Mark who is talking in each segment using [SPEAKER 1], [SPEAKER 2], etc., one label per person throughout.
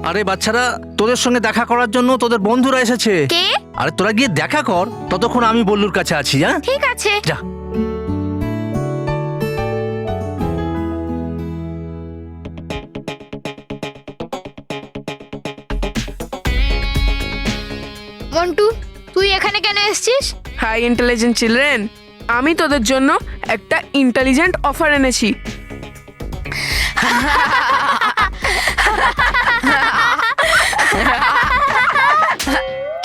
[SPEAKER 1] আরে বাচ্চারা, তোদের সঙ্গে দেখা করার জন্য তোদের বন্ধুরা এসেছে।
[SPEAKER 2] কে?
[SPEAKER 1] আরে তোরা গিয়ে দেখা কর, ততক্ষণ আমি বল্লুর কাছে আছি। হ্যাঁ,
[SPEAKER 2] ঠিক আছে।
[SPEAKER 1] যা।
[SPEAKER 2] মন্টু, তুই এখানে কেন এসেছিস?
[SPEAKER 3] হাই ইন্টেলিজেন্ট চিলড্রেন, আমি তোদের জন্য একটা ইন্টেলিজেন্ট অফার এনেছি।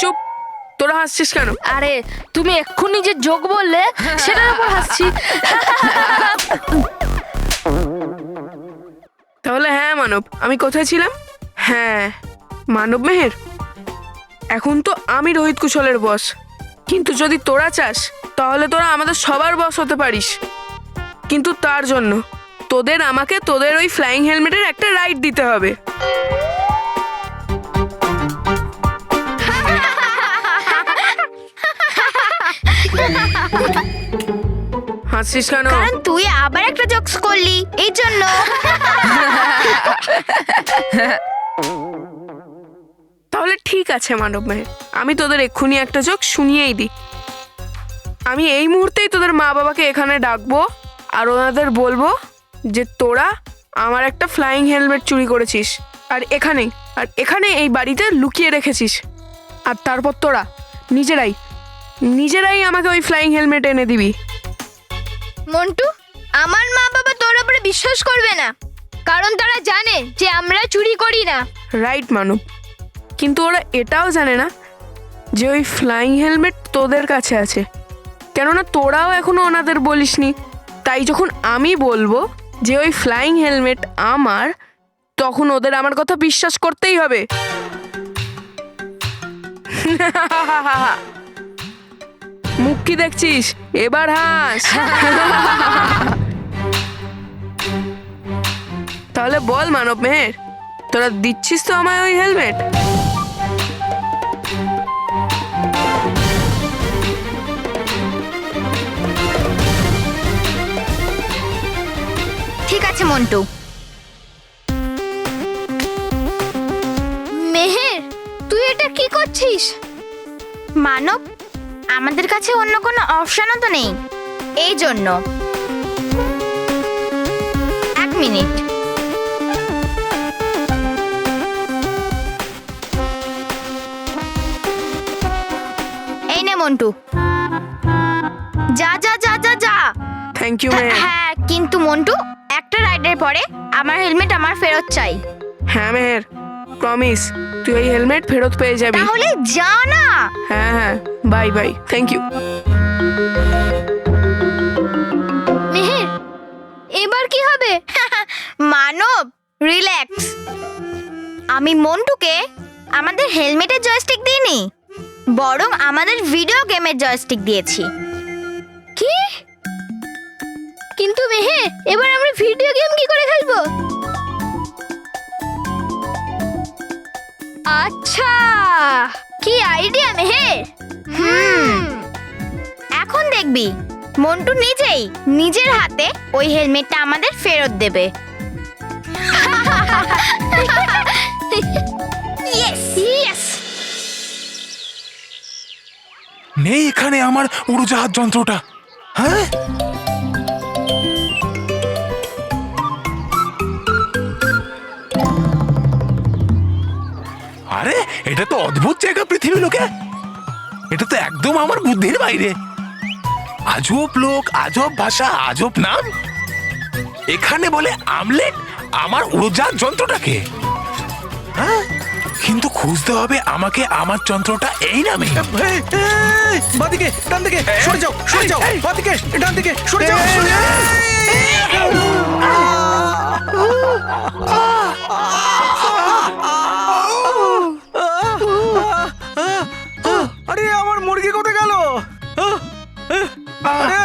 [SPEAKER 3] চুপ, তোরা হাসছিস কেন?
[SPEAKER 2] আরে তুমি এক্ষুনি যে যোগ বললে সেটার উপর হাসছি।
[SPEAKER 3] তাহলে হ্যাঁ মানব, আমি কোথায় ছিলাম? হ্যাঁ, মানব মেহের। এখন তো আমি রোহিত কুশলের বস, কিন্তু যদি তোরা চাস তাহলে তোরা আমাদের সবার বস হতে পারিস। কিন্তু তার জন্য তোদের আমাকে তোদের ওই ফ্লাইং হেলমেটের একটা রাইড দিতে হবে। হাসছিস কেন?
[SPEAKER 2] কারণ তুই আবার একটা জোকস করলি, এই জন্য।
[SPEAKER 3] তাহলে ঠিক আছে মানব মেহের, আমি তোদের এক্ষুনি একটা জোক শুনিয়েই দিই। আমি এই মুহূর্তেই তোদের মা বাবাকে এখানে ডাকবো আর ওনাদের বলবো যে তোরা আমার একটা ফ্লাইং হেলমেট চুরি করেছিস আর এখানে এই বাড়িতে লুকিয়ে রেখেছিস। আর তারপর তোরা নিজেরাই আমাকে ওই ফ্লাইং হেলমেট এনে দিবি।
[SPEAKER 2] মন্টু, আমার মা বাবা তোর উপরে বিশ্বাস করবে না, কারণ তারা জানে যে আমরা চুরি করি না।
[SPEAKER 3] রাইট মানব, কিন্তু ওরা এটাও জানে না যে ওই ফ্লাইং হেলমেট তোদের কাছে আছে, কেননা তোরাও এখনো ওনাদের বলিসনি। তাই যখন আমি বলবো যে ওই ফ্লাইং হেলমেট আমার, তখন ওদের আমার কথা বিশ্বাস করতেই হবে। মুখ কি দেখছিস? এবার হাস। তাহলে বল মানব মেহের, তোরা দিচ্ছিস তো আমায় ওই হেলমেট?
[SPEAKER 2] ঠিক আছে মন্টু। মেহের, তুই এটা কি করছিস? মানব, আমাদের কাছে অন্য কোনো অপশনও তো নেই, এই জন্য। এক মিনিট। এই নে মন্টু, যা যা যা যা যা।
[SPEAKER 3] Thank you Meher.
[SPEAKER 2] হ্যাঁ, কিন্তু মন্টু, একটা রাইডের পরে আমার হেলমেট আমার ফেরত চাই।
[SPEAKER 3] হ্যাঁ মেহের, প্রমিস, তুই ওই হেলমেট ফেরত পেয়ে যাবি।
[SPEAKER 2] তাহলে যা না।
[SPEAKER 3] হ্যাঁ, bye bye, thank you.
[SPEAKER 2] Meher, এবার কি হবে? মানব, রিল্যাক্স। আমি মন্টুকে আমাদের হেলমেটের জয়স্টিক দিইনি, বরং আমাদের ভিডিও গেমের জয়স্টিক দিয়েছি। কি? কিন্তু মেহের, এবার আমরা ভিডিও গেম কি করে খেলবো? আচ্ছা, কি আইডিয়া মেহের। এখন দেখবি মন্টু নিজের হাতে ওই হেলমেটটা আমাদের ফেরত দেবে। Yes yes.
[SPEAKER 4] নেই এখানে আমার উড়োজাহাজ যন্ত্রটা। হ্যাঁ, আরে এটা তো অদ্ভুত জায়গা পৃথিবী লোকে, এটা তো একদম আমার বুদ্ধির বাইরে। আজব লোক, আজব ভাষা, আজব নাম। এখানে বলে আমলেট আমার উড়োজাহাজ যন্ত্রটাকে। হ্যাঁ, কিন্তু খুঁজতে হবে আমাকে আমার যন্ত্রটা এই নামে।
[SPEAKER 5] বাদিকে, ডান দিকে সরে যাও, সরে যাও। বাদিকে, ডান দিকে সরে যাও। আরে আমার মুরগি কোথায় গেল? আরে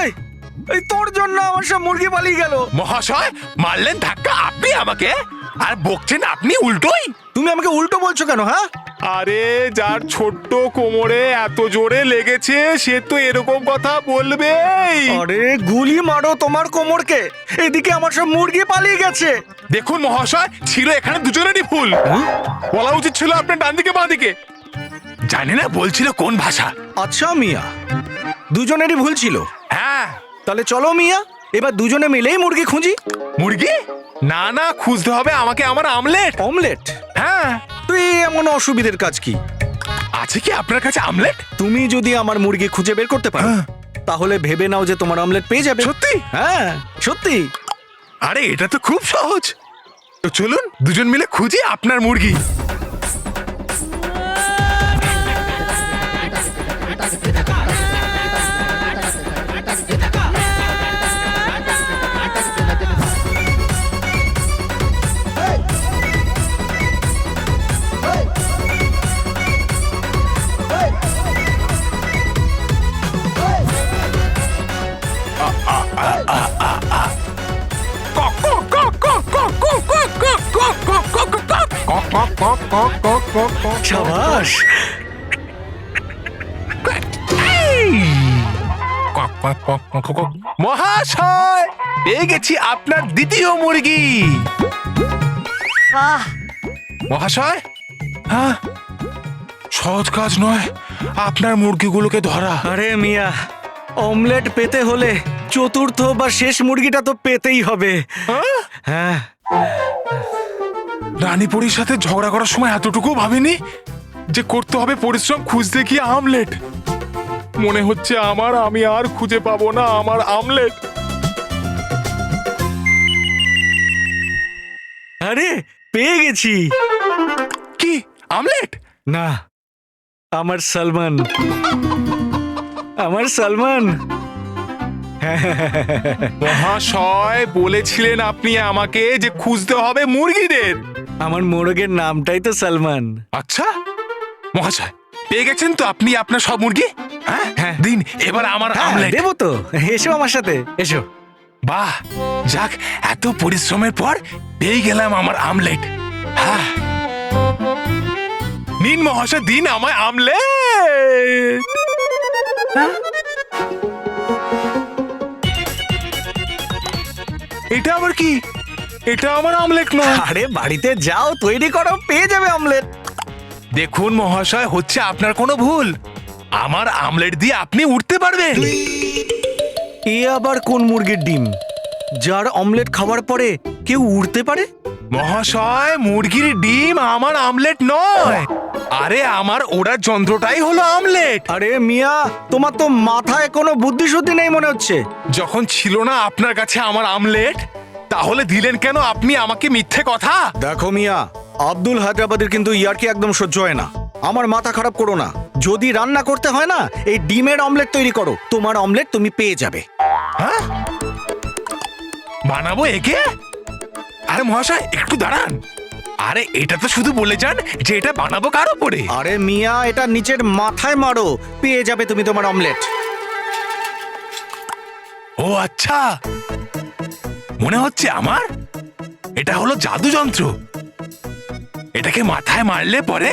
[SPEAKER 5] এই তোর জন্য আমার সব মুরগি পালিয়ে গেল।
[SPEAKER 4] মহাশয়, মারলেন ধাক্কা আপনি আমাকে, আর বকছেন আপনি উল্টোই।
[SPEAKER 5] তুমি আমাকে উল্টো বলছো কেন? হ্যাঁ,
[SPEAKER 4] আরে যার ছোট্ট কোমরে এত জোরে লেগেছে সে তো এরকম কথা বলবেই।
[SPEAKER 5] আরে গুলি মারো তোমার কোমরকে, এদিকে আমার সব মুরগি পালিয়ে গেছে।
[SPEAKER 4] দেখুন মহাশয়, ছিল এখানে দুজনেরই ভুল। বলা উচিত ছিল আপনার ডান দিকে বাঁ দিকে। জানি না বলছিল কোন ভাষা।
[SPEAKER 5] আচ্ছা মিয়া, দুজনেরই ভুল ছিল।
[SPEAKER 4] হ্যাঁ।
[SPEAKER 5] তাহলে চলো মিয়া, এবার দুজনে মিলেই মুরগি খুঁজি।
[SPEAKER 4] মুরগি? না না, খুঁজতে হবে আমাকে আমার আমলেট।
[SPEAKER 5] অমলেট?
[SPEAKER 4] হ্যাঁ।
[SPEAKER 5] তুই এমন অসুবিধার কাজ কি?
[SPEAKER 4] আছে কি আপনার কাছে আমলেট?
[SPEAKER 5] তুমি যদি আমার মুরগি খুঁজে বের করতে পারো
[SPEAKER 4] হ্যাঁ।
[SPEAKER 5] তাহলে ভেবে নাও যে তোমার অমলেট পেয়ে যাবে।
[SPEAKER 4] সত্যি?
[SPEAKER 5] হ্যাঁ সত্যি।
[SPEAKER 4] আরে এটা তো খুব সহজ। তো চলুন দুজন মিলে খুঁজি আপনার মুরগি।
[SPEAKER 5] সাবাস।
[SPEAKER 4] মহাশয়, পেয়ে গেছি আপনার দ্বিতীয় মুরগি। মহাশয়, হ্যাঁ, সহজ কাজ নয় আপনার মুরগিগুলোকে ধরা।
[SPEAKER 5] আরে মিয়া, অমলেট পেতে হলে চতুর্থ বা শেষ মুরগিটা তো পেতেই হবে।
[SPEAKER 4] হ্যাঁ?
[SPEAKER 5] হ্যাঁ।
[SPEAKER 4] রানীপুরীর সাথে ঝগড়া করার সময় এতটুকু ভাবিনি যে করতে হবে পরিশ্রম খুঁজতে গিয়ে আমলেট। মনে হচ্ছে আমি আর খুঁজে পাবো না আমার আমলেট।
[SPEAKER 5] আরে পেয়ে গেছি।
[SPEAKER 4] কি আমলেট?
[SPEAKER 5] না, আমার সালমান। আমার সালমান।
[SPEAKER 4] মহাশয়, বলেছিলেন আপনি আমাকে যে খুঁজতে হবে মুরগিদের।
[SPEAKER 5] আমার মোরগের নামটাই তো সালমান।
[SPEAKER 4] আচ্ছা মহাশয়, পেয়ে গেছেন তো আপনি আপনার সব মুরগি? হ্যাঁ
[SPEAKER 5] হ্যাঁ।
[SPEAKER 4] দিন এবার আমার আমলেট।
[SPEAKER 5] দেবো তো, এসো আমার সাথে এসো।
[SPEAKER 4] বাহ, যাক, এত পরিশ্রমের পর পেয়ে গেলাম আমার আমলেট। হ্যাঁ, নিন মহাশয়, দিন আমায় আমলেট। এটা আবার কি? এটা আমার আমলেট নয়।
[SPEAKER 5] আরে বাড়িতে যাও, তৈরি করো, পেয়ে যাবে অমলেট।
[SPEAKER 4] দেখুন মহাশয়, হচ্ছে আপনার কোনো ভুল। আমার আমলেট দিয়ে আপনি উঠতে পারবেন।
[SPEAKER 5] এ আবার কোন মুরগির ডিম যার অমলেট খাওয়ার পরে কেউ উড়তে পারে?
[SPEAKER 4] মহাশয়, মুরগির ডিম আমার আমলেট নয়। আরে আমার ওড়ার যন্ত্রটাই হলো আমলেট।
[SPEAKER 5] আরে মিয়া, তোমার তো মাথায় কোনো বুদ্ধি শুদ্ধি নেই মনে হচ্ছে।
[SPEAKER 4] যখন ছিল না আপনার কাছে আমার আমলেট, তাহলে দিলেন কেন আপনি আমাকে মিথ্যে কথা?
[SPEAKER 5] দেখো মিয়া, আব্দুল হায়দ্রাবাদের কিন্তু ইয়ার্কি একদম সহ্য হয় না। আমার মাথা খারাপ করো না। যদি রান্না করতে হয় না, এই ডিমের অমলেট তৈরি করো, তোমার অমলেট তুমি পেয়ে যাবে।
[SPEAKER 4] হ্যাঁ, বানাবো একে? আরে মহাশয়, একটু দাঁড়ান। আরে এটা তো শুধু বলে যান যে এটা বানাবো কার উপরে।
[SPEAKER 5] আরে মিয়া, এটা নিচের মাথায় মারো, পেয়ে যাবে তুমি তোমার অমলেট।
[SPEAKER 4] ও আচ্ছা, মনে হচ্ছে আমার এটা হলো জাদু যন্ত্র। এটাকে মাথায় মারলে পরে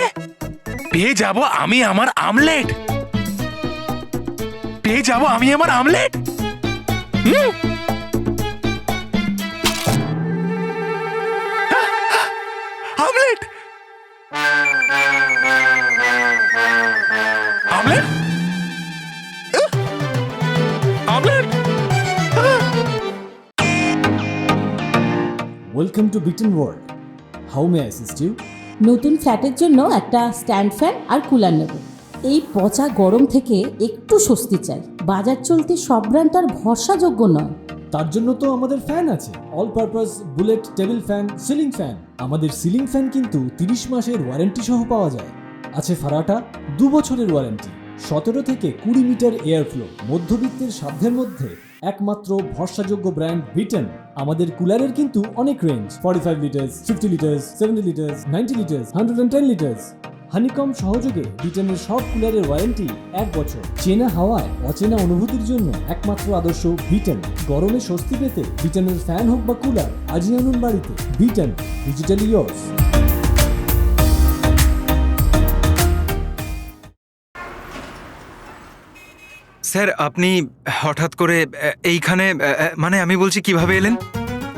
[SPEAKER 4] পেয়ে যাব আমি আমার আমলেট। পেয়ে যাব আমি আমার omelette. Omelette, omelette, omelette.
[SPEAKER 6] Welcome to bitten world. How may assist you?
[SPEAKER 7] নতুন ফ্ল্যাটের জন্য একটা স্ট্যান্ড ফ্যান আর কুলার নেব। এই পচা গরম থেকে একটু স্বস্তি চাই। বাজার চলতে সব ব্র্যান্ড তো আর ভরসাযোগ্য নয়।
[SPEAKER 6] তার জন্য তো আমাদের ফ্যান আছে, all purpose bullet table fan, ceiling fan. আমাদের সিলিং ফ্যান কিন্তু 30 মাসের ওয়ারেন্টি সহ পাওয়া যায়। আছে ফারাটা 2 বছরের ওয়ারেন্টি, 17 থেকে 20 মিটার এয়ার ফ্লো। মধ্যবিত্তের সাধ্যের মধ্যে একমাত্র ভরসাযোগ্য ব্র্যান্ড বিটেন। আমাদের কুলারের কিন্তু অনেক range, 45 litres, 50 litres, 70 litres, 90 litres, 110 litres. Honeycomb সহযোগে বিটেনের সব কুলারের ওয়ারেন্টি 1 বছর। চেনা হাওয়ায় অচেনা অনুভূতির জন্য একমাত্র আদর্শ বিটেন। গরমে স্বস্তি পেতে বিটেনের ফ্যান হোক বা কুলার, আজই আনুন বাড়িতে। Beaten, digitally yours.
[SPEAKER 8] স্যার আপনি হঠাৎ করে এইখানে মানে আমি বলছি কিভাবে এলেন?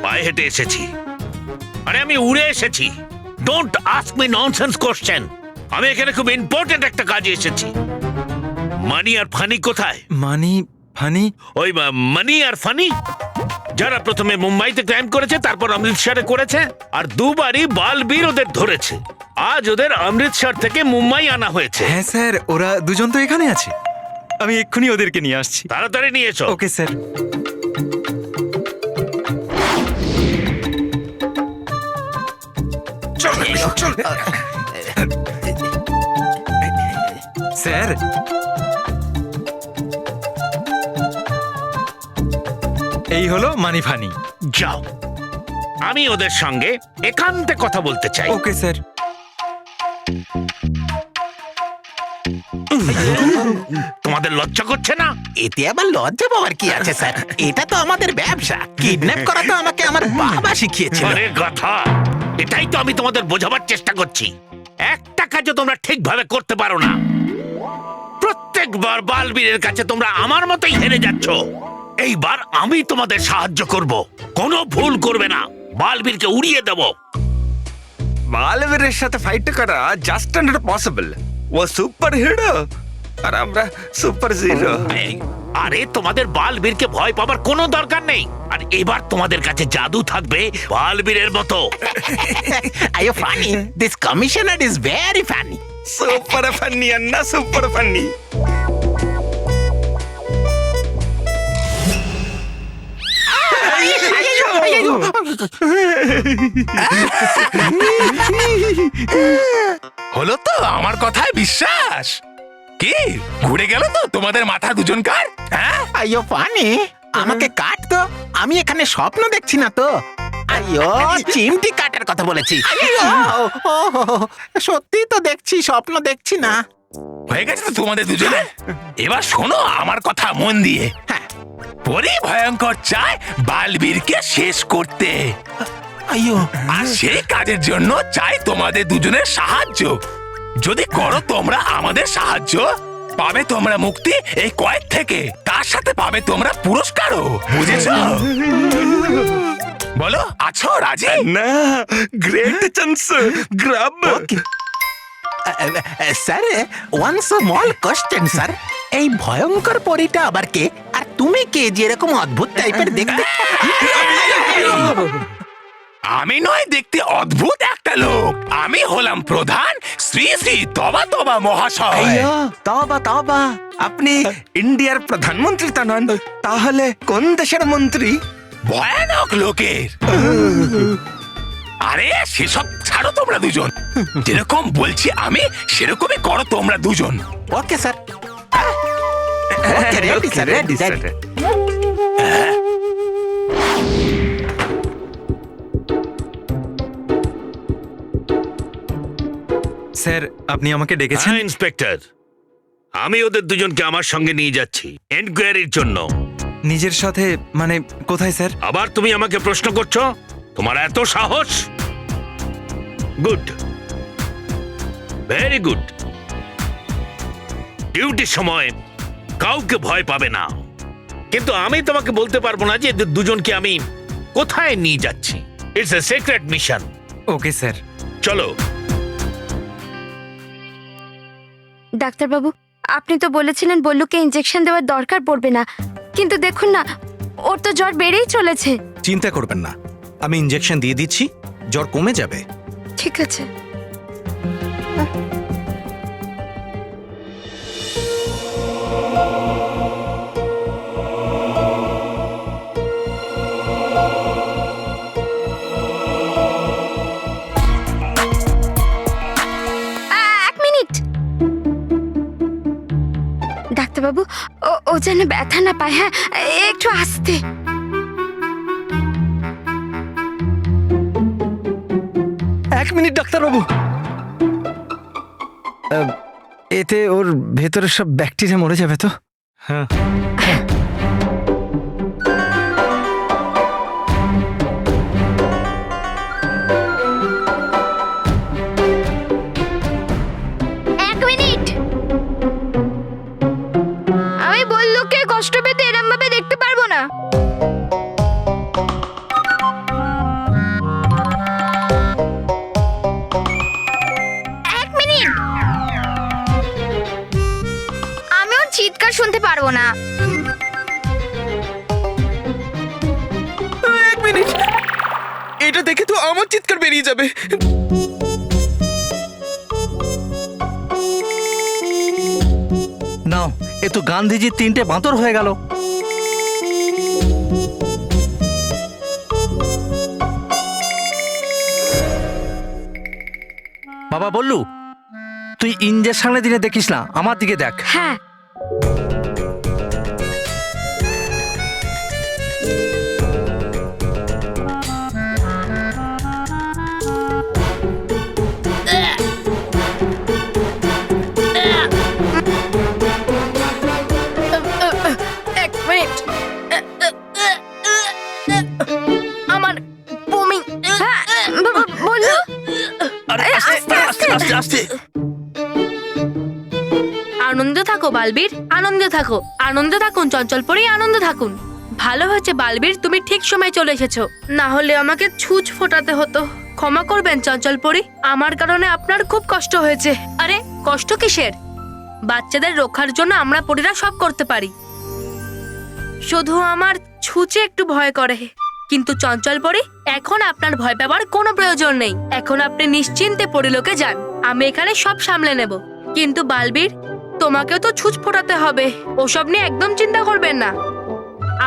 [SPEAKER 9] পায়ে হেঁটে এসেছি, আরে আমি উড়ে এসেছি। Don't ask me nonsense question. আমি এখানে খুব ইম্পর্টেন্ট একটা কাজে এসেছি। মানি আর ফানি কোথায়?
[SPEAKER 8] মানি ফানি?
[SPEAKER 9] ওই মানি আর ফানি যারা প্রথমে মুম্বাইতে ক্রাইম করেছে, তারপর অমৃতসরে করেছে, আর দুবারই বালবীর ওদের ধরেছে। আজ ওদের অমৃতসর থেকে মুম্বাই আনা হয়েছে।
[SPEAKER 8] হ্যাঁ স্যার, ওরা দুজন তো এখানে আছে। আমি এক্ষুনি ওদেরকে নিয়ে আসছি।
[SPEAKER 9] তাড়াতাড়ি নিয়ে এসো।
[SPEAKER 8] Okay sir. স্যার এই হলো মানি ফানি।
[SPEAKER 9] যাও, আমি ওদের সঙ্গে একান্তে কথা বলতে চাই।
[SPEAKER 8] Okay sir.
[SPEAKER 9] তোমাদের লজ্জা করছে না?
[SPEAKER 10] এতে আবার লজ্জা পাওয়ার কি আছে স্যার? এটা তো আমাদের ব্যবসা। কিডন্যাপ করা তো আমাকে আমার বাবা শিখিয়েছিল।
[SPEAKER 9] আরে কথা, এটাই তো আমি তোমাদের বোঝাবার চেষ্টা করছি। একটা কাজও তোমরা ঠিকভাবে করতে পারো না। প্রত্যেকবার বালবীরের কাছে তোমরা আমার মতোই হেরে যাচ্ছ। এইবার আমি তোমাদের সাহায্য করব। কোনো ভুল করবে না, বালবীরকে উড়িয়ে দেব।
[SPEAKER 8] বালবীরের সাথে ফাইট করা জাস্ট নট পসিবল। ও সুপার হিরো আর আমরা সুপার জিরো।
[SPEAKER 9] আরে তোমাদের বালবীরকে ভয় পাবার কোনো দরকার নেই। আর এবার তোমাদের কাছে জাদু থাকবে বালবীরের মতো।
[SPEAKER 10] Are you funny? This commissioner is very funny.
[SPEAKER 8] Super funny Anna, super funny.
[SPEAKER 4] হলো তো আমার কথায় বিশ্বাস? কি ঘুরে গেল তো তোমাদের মাথা দুজনকার? হ্যাঁ,
[SPEAKER 10] Are you funny? আমাকে কাট তো, আমি এখানে স্বপ্ন দেখছি না তো। আইয়ো, চিমটি কাটার কথা বলেছি। সত্যি তো দেখছি, স্বপ্ন দেখছি না।
[SPEAKER 4] হয়ে গেছে তো তোমাদের দুজনে। এবার শোনো আমার কথা মন দিয়ে। পরি ভয়ঙ্কর চায় বালবীরকে শেষ করতে।
[SPEAKER 10] আইয়ো,
[SPEAKER 4] আর সেই কাজের জন্য চাই তোমাদের দুজনের সাহায্য। যদি করো তোমরা আমাদের সাহায্য, পাবে তোমরা মুক্তি এই কয়েদ থেকে, তার সাথে পাবে তোমরা পুরস্কারও। বুঝেছো? বলো, আছো রাজি?
[SPEAKER 8] না, great chance, grab.
[SPEAKER 10] Sir, one small question sir. এই ভয়ঙ্কর পরীটা আবার কে? আর তুমি কে যে এরকম অদ্ভুত টাইপের দেখতে?
[SPEAKER 4] আমি নয় দেখতে অদ্ভুত একটা লোক, আমি হলাম প্রধান শ্রী শ্রী তবা তবা মহাশয়।
[SPEAKER 8] তবা তবা, আপনি ইন্ডিয়ার প্রধানমন্ত্রী তা নন, তাহলে কোন দেশের মন্ত্রী?
[SPEAKER 4] ভয়ানক লোকের। আরে সেসব ছাড়ো তোমরা দুজন। যেরকম বলছি আমি সেরকমই করো তোমরা দুজন।
[SPEAKER 10] Okay sir. Ready sir, ready sir.
[SPEAKER 8] Sir আপনি আমাকে ডেকেছেন?
[SPEAKER 9] হ্যাঁ ইন্সপেক্টর, আমি ওদের দুজনকে আমার সঙ্গে নিয়ে যাচ্ছি এনকোয়ারির জন্য।
[SPEAKER 8] নিজের সাথে মানে কোথায় স্যার?
[SPEAKER 9] আবার তুমি আমাকে প্রশ্ন করছো? তোমার এত সাহস? Good, very good. ডিউটির সময় কাউকে ভয় পাবে না, কিন্তু আমি তোমাকে বলতে পারবো না যে এদের দুজনকে আমি কোথায় নিয়ে যাচ্ছি। It's a secret mission.
[SPEAKER 8] Okay sir.
[SPEAKER 9] চলো।
[SPEAKER 2] ডাক্তারবাবু, আপনি তো বলেছিলেন বল্লুকে ইনজেকশন দেওয়ার দরকার পড়বে না, কিন্তু দেখুন না, ওর তো জ্বর বেড়েই চলেছে।
[SPEAKER 5] চিন্তা করবেন না, আমি ইঞ্জেকশন দিয়ে দিচ্ছি, জ্বর কমে যাবে।
[SPEAKER 2] ঠিক আছে। এক মিনিট ডাক্তারবাবু, ও যেন ব্যথা না পায়। হ্যাঁ, একটু আস্তে।
[SPEAKER 1] এক মিনিট ডাক্তারবাবু, এতে ওর ভেতরের সব ব্যাকটেরিয়া মরে যাবে তো?
[SPEAKER 5] হ্যাঁ,
[SPEAKER 2] এক মিনিট, আমি বল্লুকে
[SPEAKER 4] আমার চিৎকার বেরিয়ে যাবে।
[SPEAKER 1] নাও, এ তো গান্ধীজির 3টে বাঁদর হয়ে গেল। বাবা বললু, তুই ইঞ্জেকশনের দিনে দেখিস না, আমার দিকে দেখ।
[SPEAKER 2] হ্যাঁ।
[SPEAKER 3] এক মিনিট, আমার বমি।
[SPEAKER 2] হ্যাঁ, বললু,
[SPEAKER 1] আরে আস্তে আস্তে আস্তে আস্তে।
[SPEAKER 11] আনন্দ থাকো বালবীর, আনন্দ থাকো, আনন্দ থাকুন চঞ্চল পরি, আনন্দ থাকুন। ভালো হয়েছে বালবীর, তুমি ঠিক সময় চলে এসেছো, না হলে আমাকে ছুঁচ ফোটাতে হতো। ক্ষমা করবেন চঞ্চল পরি, আমার কারণে আপনার খুব কষ্ট হয়েছে। আরে কষ্ট কিসের? বাচ্চাদের রক্ষার জন্য আমরা পরীরা সব করতে পারি, শুধু আমার ছুঁচে একটু ভয় করে। কিন্তু চঞ্চল পরি, এখন আপনার ভয় পাবার কোনো প্রয়োজন নেই। এখন আপনি নিশ্চিন্তে পরিলোকে যান, আমি এখানে সব সামলে নেব। কিন্তু বালবীর, তোমাকেও তো ছুঁচ ফোটাতে হবে, ওসব নিয়ে একদম চিন্তা করবেন না।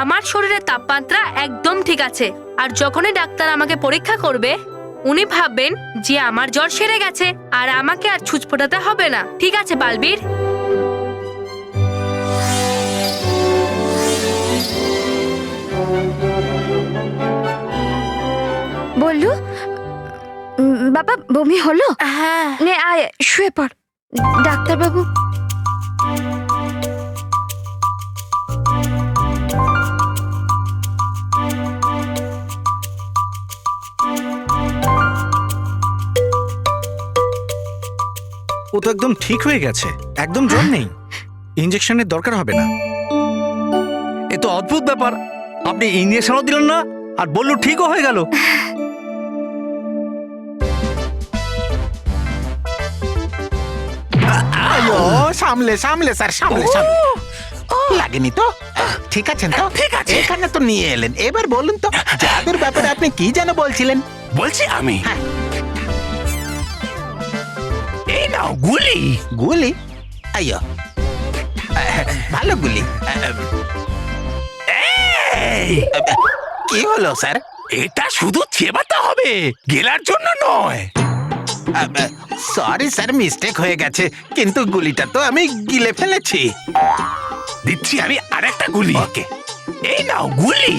[SPEAKER 11] আমার শরীরের তাপমাত্রা একদম ঠিক আছে, আর যখনই ডাক্তার আমাকে পরীক্ষা করবে উনি ভাববেন যে আমার জ্বর সেরে গেছে আর আমাকে আর ছুঁচ ফোটাতে হবে না। ঠিক আছে বালবীর?
[SPEAKER 2] বললু, বাবা বমি হলো?
[SPEAKER 11] হ্যাঁ।
[SPEAKER 2] নে আয়, শুয়ে পড়। ডাক্তারবাবু,
[SPEAKER 5] ও তো একদম ঠিক হয়ে গেছে, একদম জ্বর নেই, ইঞ্জেকশনের দরকার হবে না।
[SPEAKER 1] এ তো অদ্ভুত ব্যাপার, আপনি ইঞ্জেকশনও দিলেন না আর বললু ঠিকও হয়ে গেল।
[SPEAKER 10] আয়ো, সামলে সামলে স্যার, সামলে সামলে। লাগেনি তো? ঠিক আছেন তো?
[SPEAKER 4] ঠিক আছে।
[SPEAKER 10] এখানে তো নিয়ে এলেন, এবার বলুন তো জাদুর ব্যাপারে আপনি কি যেন বলছিলেন?
[SPEAKER 4] বলছি আমি,
[SPEAKER 10] হ্যাঁ।
[SPEAKER 4] এই নাও গুলি।
[SPEAKER 10] গুলি? আয়ো, ভালো গুলি।
[SPEAKER 4] এই,
[SPEAKER 10] কি হলো স্যার?
[SPEAKER 4] এটা শুধু চেবাতে হবে, গেলার জন্য নয়।
[SPEAKER 10] সরি স্যার, মিস্টেক হয়ে গেছে, কিন্তু গুলিটা তো আমি গিলে ফেলেছি।
[SPEAKER 4] দিচ্ছি আমি আরেকটা গুলি।
[SPEAKER 10] ওকে।
[SPEAKER 4] এই নাও গুলি।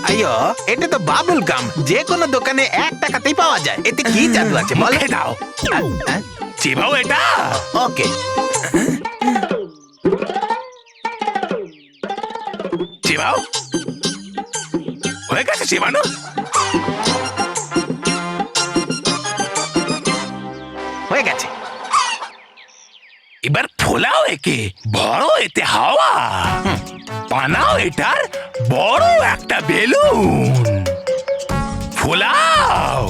[SPEAKER 10] আয়ো, এটা তো বাবুল গাম, যে কোনো দোকানে 1 টাকাতেই পাওয়া যায়। এতে কি জাদু আছে বলো?
[SPEAKER 4] মুখে দাও, চেবাও এটা।
[SPEAKER 10] ওকে।
[SPEAKER 4] চেবাও, হয়ে গেছে চেবানো।
[SPEAKER 10] হয়ে গেছে।
[SPEAKER 4] এবার ফোলাও একে, বড় এতে হাওয়া, বানাও এটার বড় একটা বেলুন, ফোলাও।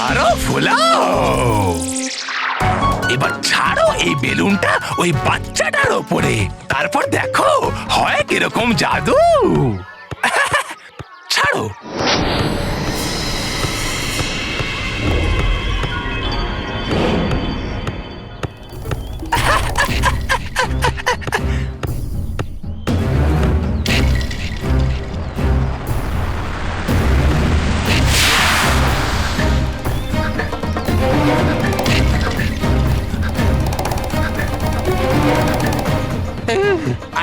[SPEAKER 4] আরো ফোলাও। এবার ছাড়ো এই বেলুনটা ওই বাচ্চাটার ওপরে, তারপর দেখো হয় কিরকম জাদু। ছাড়ো।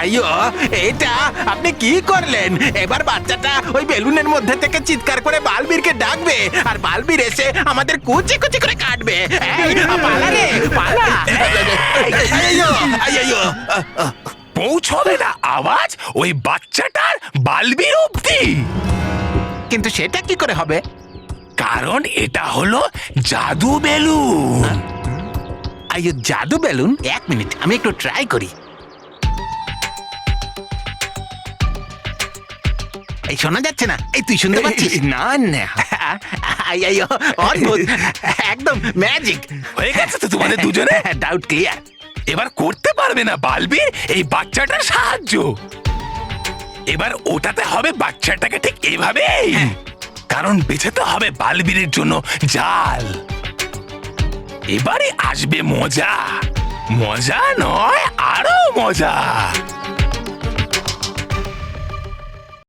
[SPEAKER 10] আইয়ো, এটা আপনি কি করলেন? এবার বাচ্চাটা ওই বেলুনের মধ্যে থেকে চিৎকার করে বালবীরকে ডাকবে, আর বালবীর এসে আমাদের কুচি কুচি করে কাটবে। এই, পালা রে, পালা। আইয়ো, আইয়ো।
[SPEAKER 4] পৌঁছবে না আওয়াজ ওই বাচ্চাটার বালবির অব্দি।
[SPEAKER 10] কিন্তু সেটা কি করে হবে?
[SPEAKER 4] কারণ এটা হলো জাদু বেলুন।
[SPEAKER 10] আইয়ো, জাদু বেলুন? 1 মিনিট, আমি একটু ট্রাই করি। এই শোনা যাচ্ছে না? এই তুই শুনতে পাচ্ছিস?
[SPEAKER 8] না না
[SPEAKER 10] অদ্ভুত, একদম ম্যাজিক।
[SPEAKER 4] হয়ে গেছে তো তোমাদের দুজনে?
[SPEAKER 10] Doubt clear.
[SPEAKER 4] এবার করতে পারবে না বালবীর এই বাচ্চাটার সাহায্য। এবার ওটাতে হবে বাচ্চাটাকে ঠিক এভাবেই, কারণ বেঁচেতে হবে বালবীরের জন্য জাল। এবারে আসবে মজা, মজা নয় আরো মজা।